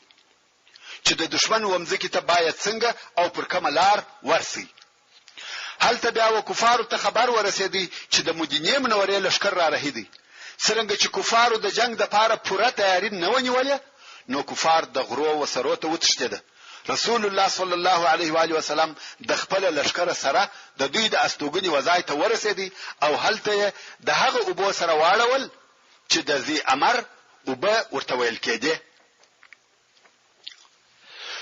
چې د دشمن ومځکې ته باید څنګه او پر کومه لار ورسي. هلته بیا و کفارو ته خبر ورسېدی چې د مدینه منورې لشکر را رهیدي. څنګه چې کفارو د جنگ د پاره پوره تیاری نه ونیولې، نو کفار د غرو و سرو ته وتښتېده. رسول الله صلی الله علیه و آله وسلم د خپل لشکره سره د دوی د استوګنې وځای ته ورسېدی او هلته د هغه ابو سره واړول چې د ذی امر وبه ورته ویل کېده.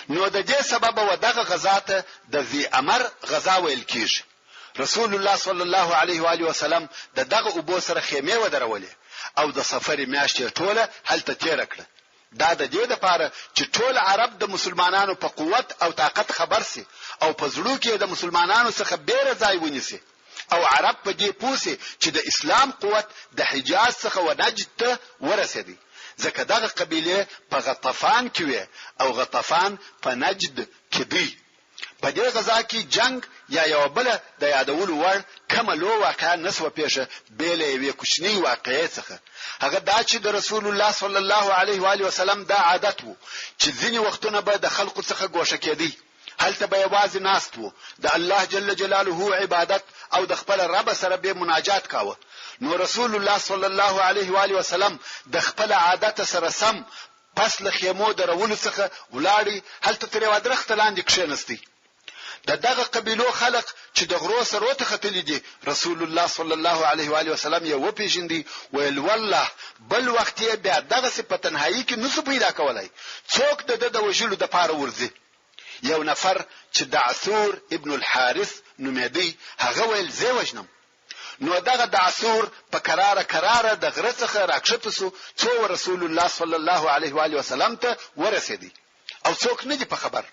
نو د دې سبب و دغه غزا ته د ذی امر غزا ویل کیږي. رسول الله صلی الله علیه و آله وسلم دغه ابو سره خیمه ودرولې او د سفر میاشتې ټوله هلته تیر کړه. دا د دې لپاره چې ټول عرب د مسلمانانو په قوت او طاقت خبر سي او په زړه کې د مسلمانانو څخه بیره ځای ونیسي او عرب په دې پوسي چې د اسلام قوت د حجاز څخه و نجد ته ورسېدي. ځکه دغه قبيله په غطفان کې وي او غطفان په نجد کې دی. په دې غزا کې جنگ یا یو بل د یادولو ور کومه لو واقعا نسو پیښه بیل یوې کوچنی واقعې څخه. هغه دا چې د رسول الله صلی الله علیه و آله وسلم دا عادت وو چې ځینی وختونه به د خلقو څخه ګوښه کېدی. هلته به یوازې ناست وو د الله جل جلاله عبادت او د خپل رب سره به مناجات کاوه. نو رسول الله صلی الله علیه و آله وسلم د خپل عادت سره سم پس له خیمو درولو څخه ولاړی هلته تر یو درخت لاندې کښینستی. دغه قبيلو خلق چې د غرو سره ته ختلی دي رسول الله صلی الله علیه و آله وسلم یې و پیژندي ویل والله بل وخت یې بیا دغه په تنهایی کې نسو پیدا کولای څوک د وجلو د پاره ورځي. یو نفر چې دعثور ابن الحارث نومېدی هغه ویل زه وجنم. نو دغه دعثور په قراره د غره څخه راکښته سو څو رسول الله صلی الله علیه و آله وسلم ته ورسېدی او څوک نه دی په خبر.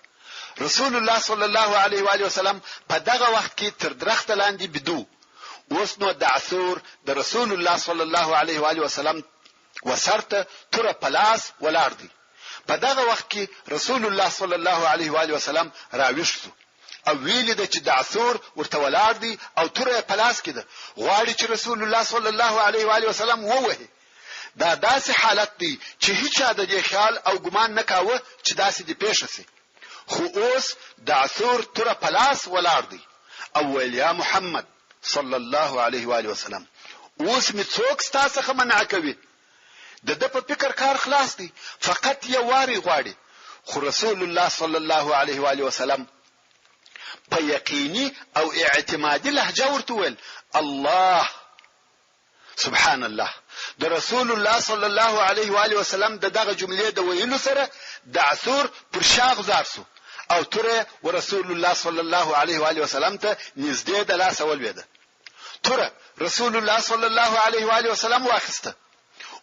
رسول الله صلی الله علیه و آله وسلم په دغه وخت کې تر درخت لاندې بدو. اوس نو دعثور د رسول الله صلی الله علیه و آله وسلم وسرته تر پلاس ولاړ دی. په دغه وخت کې رسول الله صلی الله علیه و آله وسلم راوښ شو او ویل د چې دعثور ورته ولاړ دی او تر پلاس کې ده غواړي چې رسول الله صلی الله علیه و آله وسلم ووهي. دا داسې حالت دی چې هیڅ د دې خیال او ګمان نه کاوه چې داسې دی پېښ شي. خو اوس دعثور تر پلاس ولاړ دی او ویل یا محمد صلی الله علیه و آله وسلم اوس می څوک ستاسو څخه منع کوي. د په فکر کار خلاص دی فقط یو واری غواړي. خو رسول الله صلی الله علیه و آله وسلم په یقیني او اعتمادي لهجه ورته ویل الله سبحان الله. د رسول الله صلی الله علیه و آله وسلم دغه جملې د ویلو سره دعثور پر شاغ زارسو او تر ورسول الله صلی الله علیه و آله وسلم ته نږدې د لاس ولويده. تر رسول الله صلی الله علیه و آله وسلم واخسته.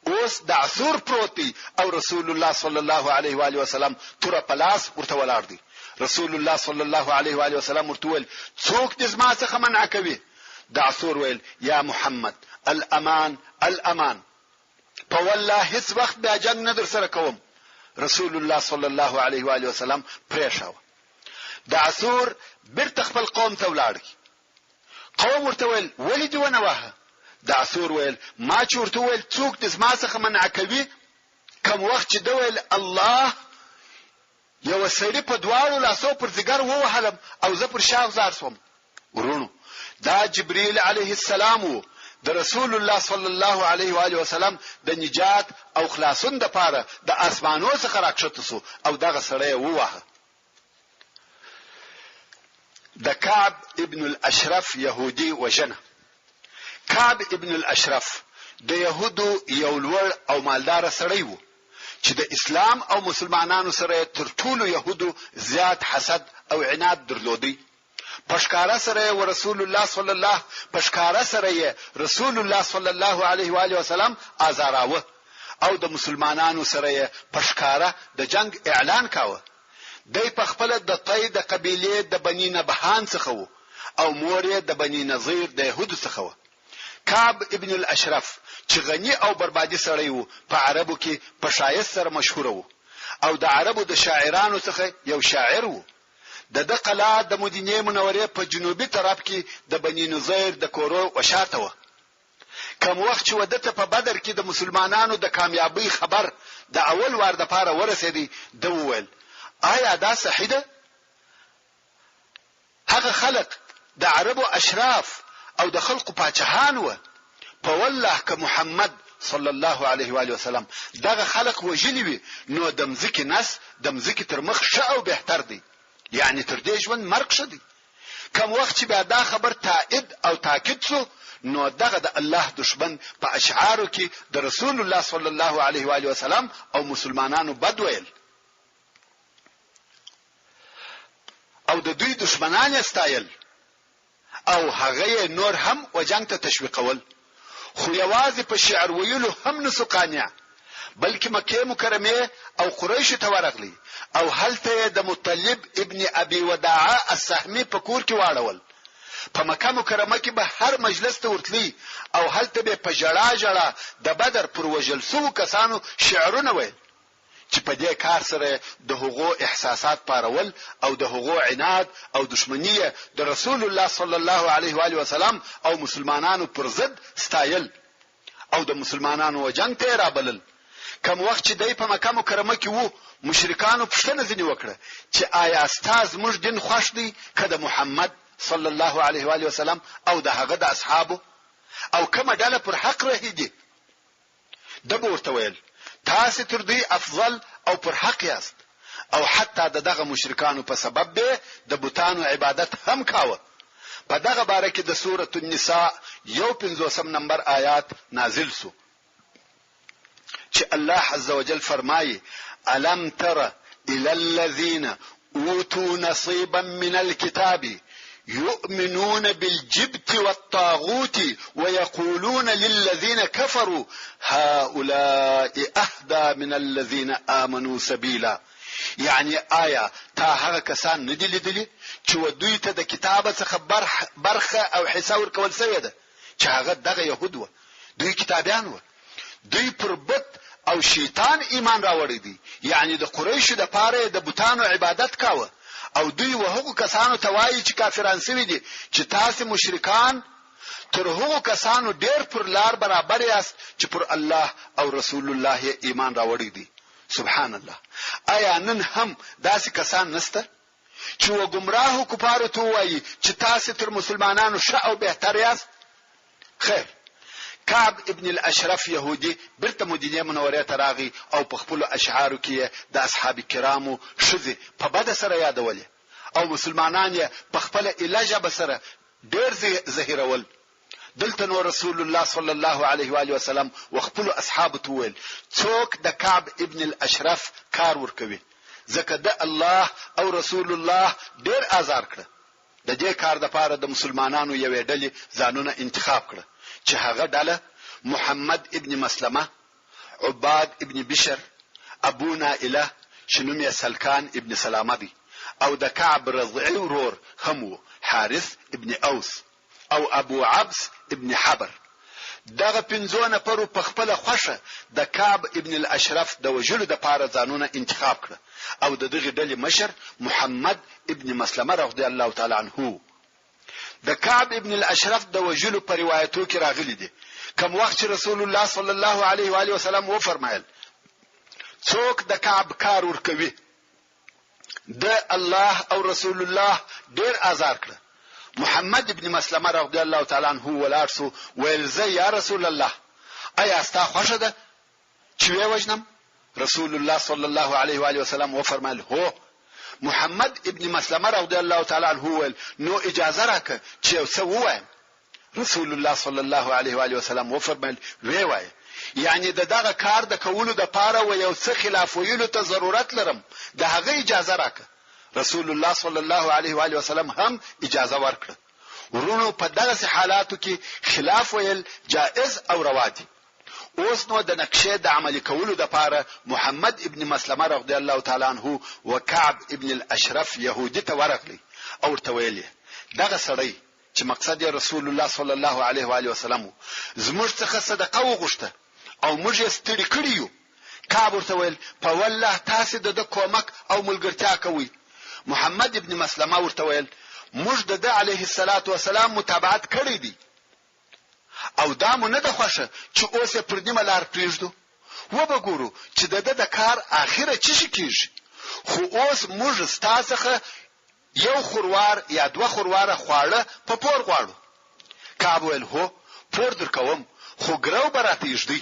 اوس دعثور پروتي او رسول الله صلی الله علیه و آله وسلم تر پلاس ورته ولاړ دی. رسول الله صلی الله علیه و آله وسلم ورته ویل څوک دې زما څخه منع کوي. دعثور ویل یا محمد الامان الامان په والله هیڅ وخت بیا جنگ نه در سره کوم. رسول الله صلی الله علیه و آله وسلم پریښاو. دعثور بیرته خپل قوم ته ولاړ. قوم ورته ویل ولې دی ونه واه. دعثور ویل ما چې ورته ویل څوک د زما څخه منع کوي کوم وخت چې دویل الله یو سړی په دواړو لاسو پر ځګر ووهلم او زه پر شاو زار سوم. ورونو دا جبرئیل علیه السلام د رسول الله صلی الله علیه و آله وسلم د نجات او خلاصون د پاره د اسمانو څخه راکښته سو او دغه سړی ووهه. د کعب ابن الاشرف يهودي وجنه. کعب ابن الاشرف د يهودو یو لوړ او مالدار سړی وو چې د اسلام او مسلمانانو سره تر ټولو يهودو زیات حسد او عناد درلودي. پشکارا سره رسول الله صلی الله پشکارا سره رسول الله صلی الله علیه و آله وسلم ازاراوه او د مسلمانانو سره پشکارا د جنگ اعلان کاوه. دای په خپل د طی د قبيله د بنی نبهان څخه وو او مور د بنی نظیر د يهودو څخه وو. کعب ابن الاشرف چې غنی او بربادي سړی وو په عربو کې په شایست سره مشهور وو او د عربو د شاعرانو څخه یو شاعر وو. د قلعه د مدینه منوره په جنوبي طرف کې د بنی نظیر د کورو وشاته و. کوم وخت چې ودته په بدر کې د مسلمانانو د کامیابی خبر د اول وار د پاره ورسېدی د وویل آیا دا صحیح ده؟ هغه خلق د عربو اشراف او د خلقو پاچهان و په والله که محمد صلی الله علیه و آله وسلم دغه خلق وجلی وي نو د مزکی نس د مزکی تر مخ شه او بهتر دی. یعنی تر دې ژوند مرګ شدی. کوم وخت چې بیا دا خبر تایید او تاکید شو نو دغه د الله دشمن په اشعارو کې د رسول الله صلی الله علیه و آله وسلم او مسلمانانو بد ویل. او د دوی دشمنان ستایل او هغه نور هم وجنګ ته تشویقول. خو یوازې په شعر ویلو هم نسو قانع، بلکې مکه مکرمه او قریش ته ورغلی او هلته د مطلب ابن ابي وداعه السهمي په کور کې واړول. په مکه مکرمه کې به هر مجلس ته ورتلی او هلته به په جړا جړا د بدر پر وجل سو کسانو شعرونه ویل چې په دې کار سره د هغو احساسات پارول او د هغو عناد او دشمنی د رسول الله صلی الله علیه و آله وسلم او مسلمانانو پر ضد ستایل او د مسلمانانو وجنګ ته رابلل. کوم وخت چې دای په مکه مکرمه کې وو، مشرکانو پښتنه ځنی وکړه چې آیا استاد موږ دین خوښ دی کده محمد صلی الله علیه و آله وسلم او د هغه د اصحابو او کومه ډله پر حق رهیږي؟ د ورته ویل تاسو تر دوی افضل او پر حق یاست او حتی دغه مشرکانو په سبب به د بوتانو عبادت هم کاوه. په دغه باره کې د سوره النساء 51 نمبر آیات نازل سو چې الله عز وجل فرمایي: الم تر الى الذين اوتوا نصيبا من الكتاب يؤمنون بالجبت والطاغوت ويقولون للذين كفروا هؤلاء اهدى من الذين آمنوا سبيلا. یعنی آیا تا هغه کسان ندی لیدلی چې ودوی ته د کتابه څخه برخه او حصہ ورکول شوی ده چې هغه دغه يهود و، دوی کتابیان و، دوی پر بت او شیطان ایمان راوړی دي، یعنی د قریشو د پاره د بوتانو عبادت کاوه او دوی وهغه کسانو ته وایي چې کافران سوي دي چې تاسو مشرکان تر هغو کسانو ډیر پر لار برابر یاست چې پر الله او رسول الله ایمان راوړی دي. سبحان الله. آیا نن هم داسې کسان نشته چې و گمراهو کفارو ته وایي چې تاسو تر مسلمانانو ښه او بهتر یاست؟ خیر، کعب ابن الاشرف يهودي برته مدینه منوره ته راغی او په خپل اشعارو کې د اصحاب کرامو شذ په بد سره یادولې او مسلمانان یې په خپل علاج بسره ډېر ظاهرول. دلته نو رسول الله صلی الله علیه و آله وسلم وخپل اصحاب ته ویل څوک د کعب ابن الاشرف کار ورکوي ځکه د الله او رسول الله ډېر آزار کړ. د دې کار د پاره د مسلمانانو یوې ډلې ځانونه انتخاب کړ چې هغه ډله محمد ابن مسلمه، عباد ابن بشر، ابو نائله شنومه سلکان ابن سلامه دي او د کعب رضعی ورور هم حارث ابن اوس او ابو عبس ابن حبر. دغه پنځونه پرو په خپل خوښه د کعب ابن الاشرف د وجلو د پاره ځانونه انتخاب کړ او د دغه ډلې مشر محمد ابن مسلمه رضی الله تعالی عنه. د کعب ابن الاشرف د وجلو په روایتو کې راغلي دي کوم وخت چې رسول الله صلی الله علیه و آله وسلم و فرمایل څوک د کعب کار ورکوي د الله او رسول الله ډیر آزار کړ. محمد ابن مسلمه رضی الله تعالی عنه ولارسو ویل زه یا رسول الله ایا ستا خوښه ده چې وژنم؟ رسول الله صلی الله علیه و آله وسلم و فرمایل هو. محمد ابن مسلمه رضی الله تعالی عنه ویل نو اجازه راکه چې څه وایم. رسول الله صلی الله علیه و آله وسلم و فرمایل وی وای، یعنی دغه کار د کولو د پاره و یو څه خلاف ویلو ته ضرورت لرم، د هغه اجازه راکه. رسول الله صلی الله علیه و آله وسلم هم اجازه ورکړه. ورونو په دغه حالاتو کې خلاف ویل جائز او روا دي. اوس نو د نقشې د عملي کولو د پاره محمد ابن مسلمه رضی الله تعالی عنه او کعب ابن الاشرف يهودي ته ورغلی او ورته ویل دغه سړی چې مقصد یې رسول الله صلی الله علیه و آله وسلم زموږ څخه صدقه وغوښته او موږ یې ستړي کړیو. کعب ورته ویل په والله تاسو د کومک او ملګرتیا کوي. محمد ابن مسلمه ورته ویل موږ د علیه الصلاة والسلام متابعت کړی دی او دا مو نه د خوښه چې اوس پر دې ملار پریږدو و به ګورو چې د کار اخره چی کیږي. خو اوس موږ ستاسو یو خوروار یا دوه خورواره خواړه په پور غواړو. کعب ویل هو پور درکوم خو ګرو براته یږدي.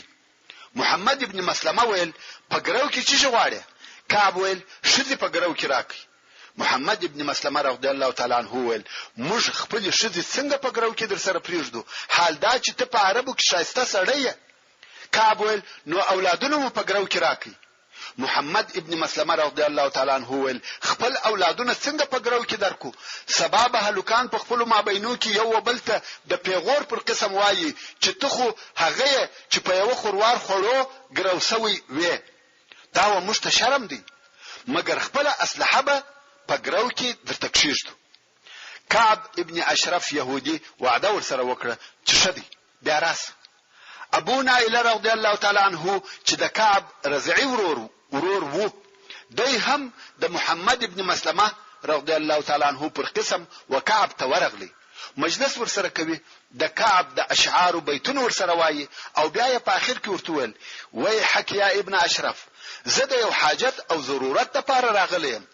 محمد ابن مسلمه ویل په ګرو کې چی غواړي؟ کعب ویل شذ په ګرو کې راکې. محمد ابن مسلمه رضی الله تعالی عنه ویل موږ خپل شذ څنګه په ګرو کې در سره پریږدو، حال دا چې ته په عربو کې شایسته سړی. کعب ویل نو اولادونو په ګرو کې راکې. محمد ابن مسلمه رضی الله تعالی عنہ ول خپل اولادونه څنګه په ګرو کې درکو سبب هلوکان په خپل مابینو کې یو بل ته د پیغور پر قسم وایي چې ته خو هغه چې په یو خوروار خورو ګرو سوی وې دا و مشت شرم دی مګر خپل اسلحه به په ګرو کې درته کښېشتو کعب ابن اشرف يهودي وعده ورسره وکړه چې شدي بیا راس ابو نائله رضی الله تعالی عنہ چې د کعب رضعی ورور وو دوی هم د محمد ابن مسلمه رضی الله تعالی عنہ پر قسم وکعب ته ورغلی مجلس ورسره کوي د کعب د اشعار بیتون ورسره وایي او بیا په اخر کې ورته ویل وای حق یا ابن اشرف زه د یو حاجت او ضرورت لپاره راغلم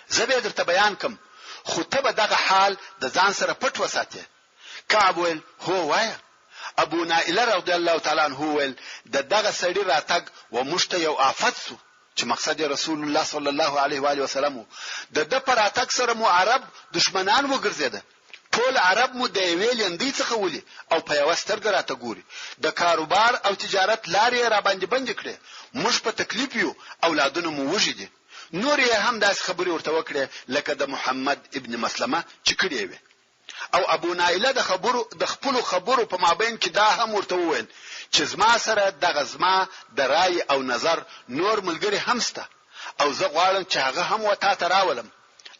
زه به درته بیان کوم خو ته به دغه حال د ځان سره پټ وساتې کعب ویل هو وایا ابو نائله رضی الله تعالی عنہ ویل دغه سړی راتګ و مشته یو آفت سو چې مقصد رسول الله صلی الله علیه و آله وسلم د پراتک سره مو عرب دشمنان وګرځیدل ټول عرب مو د ویلندې څخه ولي او په یو سترګه راته ګوري د کاروبار او تجارت لارې را باندې بند کړي موږ په تکلیف یو اولادونه مو وژدي نور یې هم داس خبري ورته وکړه لکه د محمد ابن مسلمه چې کړی وي او ابو نائله د خپل خبرو په مابین کې دا هم ورته وویل چې زما سره د غزما د رای او نظر نور ملګری همسته او زه غواړم چې هغه هم وتا ته راولم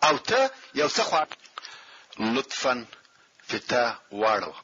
او ته یو څه لطفا فتا واړو